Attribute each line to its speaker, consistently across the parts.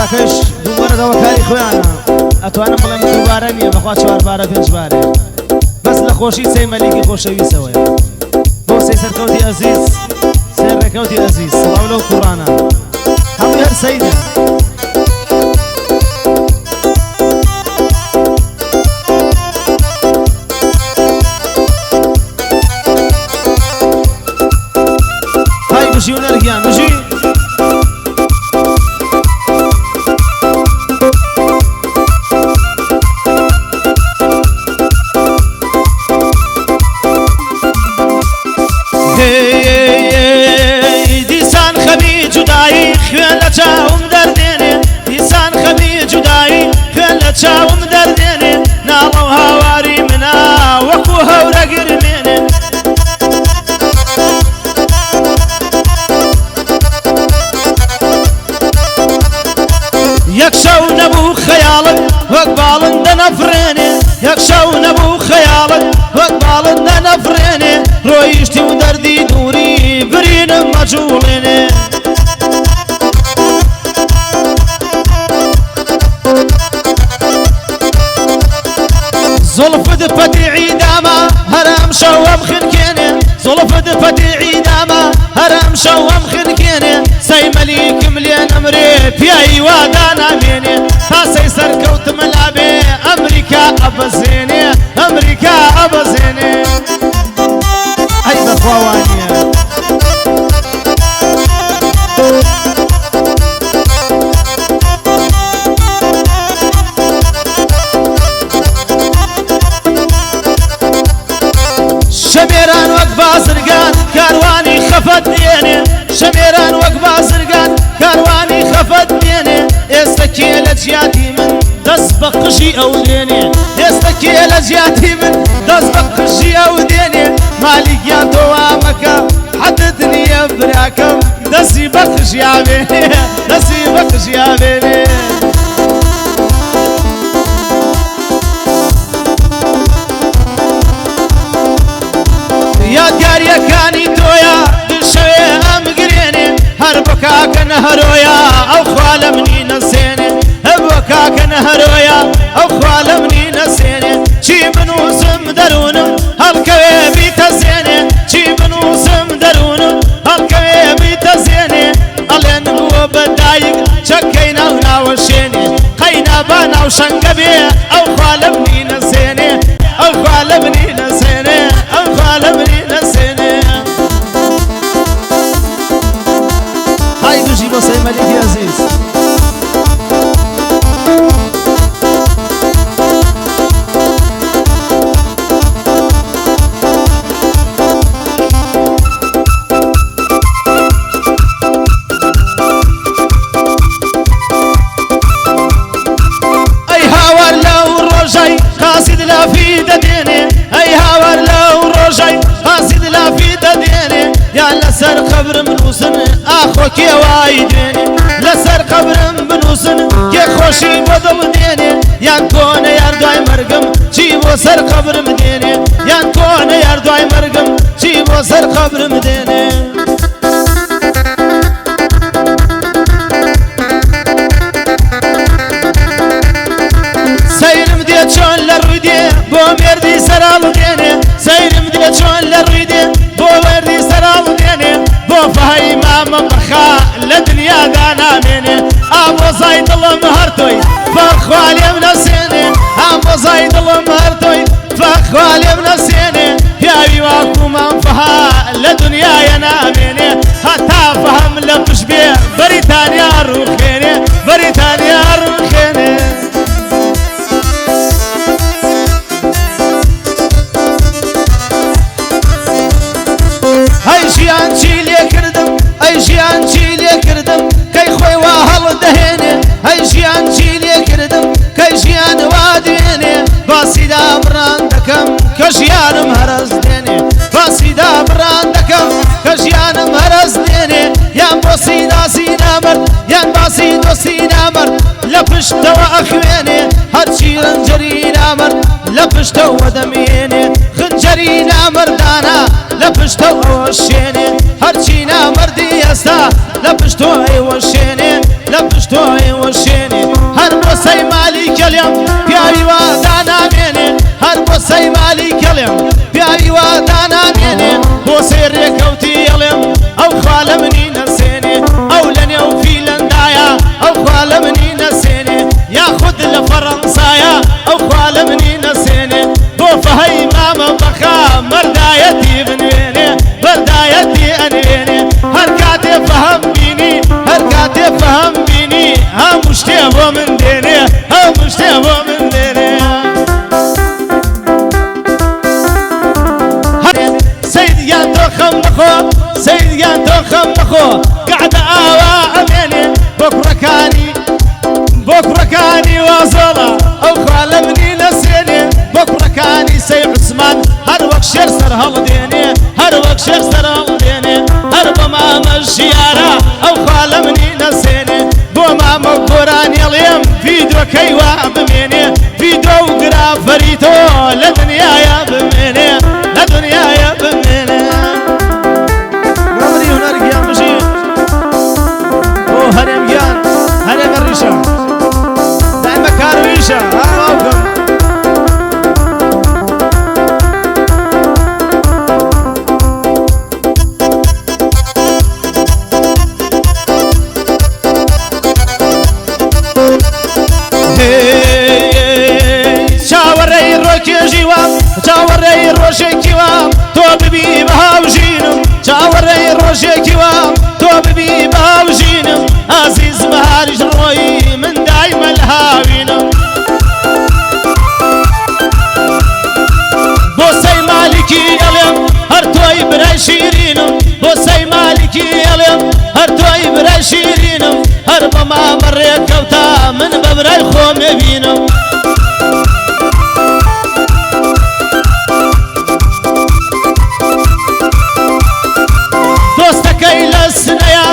Speaker 1: کاکەش دووبارەتەوە کاری خۆیانە ئەتوانم بڵێم دووبارە نییە بەخوا 4 بارە 5 بارێ بەس لە خۆشی سەی مەلیکی خۆشەویستەوەیە بۆ سەی سەرکەوتی ئەزیز سەی ڕێکەوتی ئەزیز سڵاو لەو قوڕانە هەمووی هەر سەیدە های بژی و نەرگیان بژی دیسان خەمی جودایی خوێن لە چاوم دەردێنێ دیسان خەمی جودایی خوێن لە چاوم دەردێنێ ناڵە و هاواری منە وەکو هەورە گرمێنێ یەک شەو نەبوو خەیاڵت وەک باڵندە نەفرێنێ یەک شەو نەبوو خەیاڵت وەک باڵندە نەفرێنێ ڕۆیشتی و دەردی دووری برینم مەجوڵێنێ زولفت پەتی عیدامە هەرام شەوەم خنکێنێ زولفت پەتی عیدامە هەرام شەوەم خنکێنێ سەی مەلیکم لێ نەمرێ پیایی وادا نامێنێ پاسەی سەرکەوتمە لابێ ئەمریکا ئەبەزێنێ ئەمریکا ئەبەزێنێ ئەی بەخواوانیە شەمێران وەک بازرگان کاروانی خەفەت دێنێ شەمێران وەک بازرگان کاروانی خەفەت دێنێ ئێستا کێ لە جیاتی من دەست بە قژی ئەو دێنێ ئێستا کێ لە جیاتی من دەست بە قژی ئەو دێنێ مالیکیان تۆوا مەکە حەدت نییە براکەم دەستی بە قژیاوێنێ دەستی بە قژیاوێنێ یادگاریەکانی تۆیە دشەوێ ئەم گرێنێ هەر بۆ کاکە نەهەرۆیە ئەو خوا لە منی نەسێنێ هەر بۆ کاکە نەهەرۆیە ئەو خوا لە منی نەسێنێ چی بنووسم دەروونم هەڵکەوێ بیتەزێنێ چی بنووسم دەروونم هەڵکەوێ بیتەزێنێ ئەڵێن بووە بەدایک چەکەی ناو ناوەشێنێ قەینا با ناو شەنگە بێ ئەو خوا لە منی نەسێنێ ئەو خوا لە منی نەسێنێ ئەو خوا لە منی نەسێنێ های دوژی بۆ سەی مەلیکی ئەزیز ئەی هاوار لەو ڕۆژەی قاسید لافی دەدێنێ ئەی هاوار لەو ڕۆژەی قاسید لافی دەدێنێ یان لەسەر قەبرم بنووسن ئاخۆ کێوای دێنێ لەسەر قەبرم بنووسن کێ خۆشی بۆ دڵ دێنێ یان کۆنە یار دوای مەرگم چی بۆ سەر قەبرم دێنێ یان کۆنە یار دوای مەرگم چی بۆ سەر قەبرم دێنێ سەیرم دێ چۆن لە ڕووی دێ بۆ مێردی سەراڵ دێنێ سەیرم دێ چۆن لە ڕووی دێ بۆ مێردی سەراڵ دێنێ بۆ فەهای مامە بەخا لە دنیادا نامێنێ ئامۆزای دڵم هەر تۆی فەرخوا لێم نەسێنێ ئامۆزای دڵم هەر تۆی فەرخوا لێم نەسێنێ پیاوی واکومان فەها لە دنیایە نامێنێ هەتا فەهم لە پش بێ بەریتانیا ڕووخێنێ بەریتانیا ڕووخێنێ ئەی ژیان چی لێ کردم ئەی ژیان چی لێ کردم کەی خۆی وا هەڵدەهێنێ ئەی ژیان چی لێ کردم کەی ژیان وا دوێنێ باسی دابڕان دەکەم کە ژیانم هەرەز دێنێ باسی دابڕان دەکەم کە ژیانم هەرەز دێنێ یان بۆسی ناسی نامەرد یان باسی دۆستی نامەرد لە پشتەوە ئەخوێنێ هەرچی ڕەنجەری نامەرد لە پشتەوە دەمێنێ خنجەری نامەردانە لە پشتەوە شێنێ هەرچی نامەردی ئێستا لە پشتۆی وەشێنێ لە پشتۆی وەشێنێ هم بيني هم مشتبه من ديني هم مشتبه من ديني سيديان تخم نخو سيديان تخم نخو قاعد آواء أميني بكرة كاني واصلة أو خالمني نسيني بكرة كاني سي عثمان هر وقت شير سر هالديني هر وقت شير سر هالديني هر بمام الشيارة أو خالمني نسيني بمام القراني اليوم فيديو كيوا بميني فيديو قرا فريتو لدنيا يا بميني لدنيا يا بميني نمري هنرق يا مجي او هرم جان هرم الرشا دائما كارويشا هاوكم چاوەڕێی ڕۆژێکی وام تۆ ببی بە هاوژینم چاوەڕێی ڕۆژێکی وام تۆ ببی بە هاوژینم ئازیز بەهاریش ڕۆیی من دایمە لە هاوینم بۆ سەی مالیکی ئەڵێم هەر تۆی برای شیرینم بۆ سەی مالیکی ئەڵێم هەر تۆی برای شیرینم هەر بە مامە ڕێکەوتا من بە برای خۆم نەبینم دۆستەکەی لە سنەیە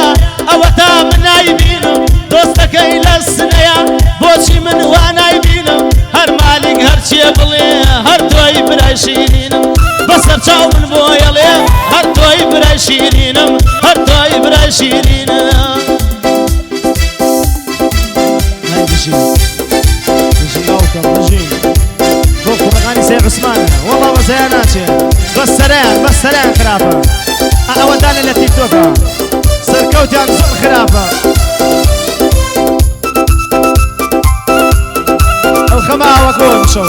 Speaker 1: ئەوە تا من نایبینم دۆستەکەی لە سنەیە بۆچی من وا نایبینم هەر مالیک هەرچیە بڵێ هەر تۆی برای شیرینم بەسەر چاو من بۆ یەڵێ هەر تۆی برای شیرینم هەر تۆی برای شیرینم بۆ کوڕەکانی سێ عوسمانە وەڵا بەزەیان ناچێ بەس سەرەیان خراپە ئەوە دانێ لە تیکتۆکە سەرکەوتیان زۆر خراپە ئەو خەماوە کۆن شەو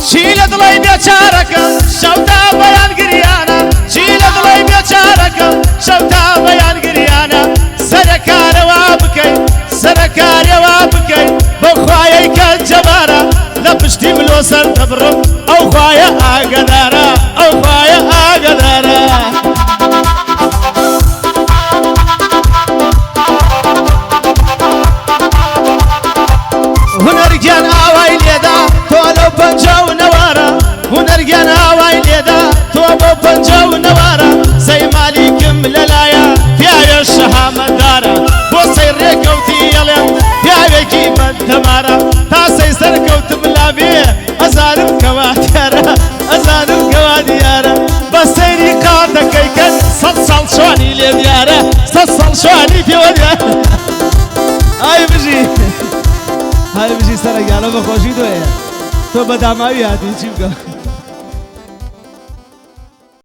Speaker 1: چی لە دڵی بێچارەکە شەوتا بەیان گریانە چی لە دڵی بێچارەکە شەوتا بەیان گریانە سەرکارەوە بکەین سەرکارەوە بکەین بۆ خوایەی کە جەبارە لە پشتی ملۆ سەر دەبڕم ئەو خوایە ئاگەدارە ئەو خوایە ئاگەدارە هونەرگیان ئاوای لێدا تۆ لەو پەنجە و نەوارە هونەرگیان ئاوای لێدا تۆ بۆ پەنجە و نەوارە سەی مالیکم لەلایە پیاوێ شەهامەتدارە بۆ سەی ڕێکەوتی ئەڵێم پیاوێکی بەدەمارە تا سەی سەرکەوتم لابێ ئەزانم کەوا دیارە ئەزانم کەوا دیارە بە سەیری قاتەکەی کەن 100 ساڵ شوانی لێ دیارە 100 ساڵ شوانی پێوە دیارە ئای بژی سەرەگیانە بەخۆشی تۆیە تۆ بەداماوی هاتی چی بکە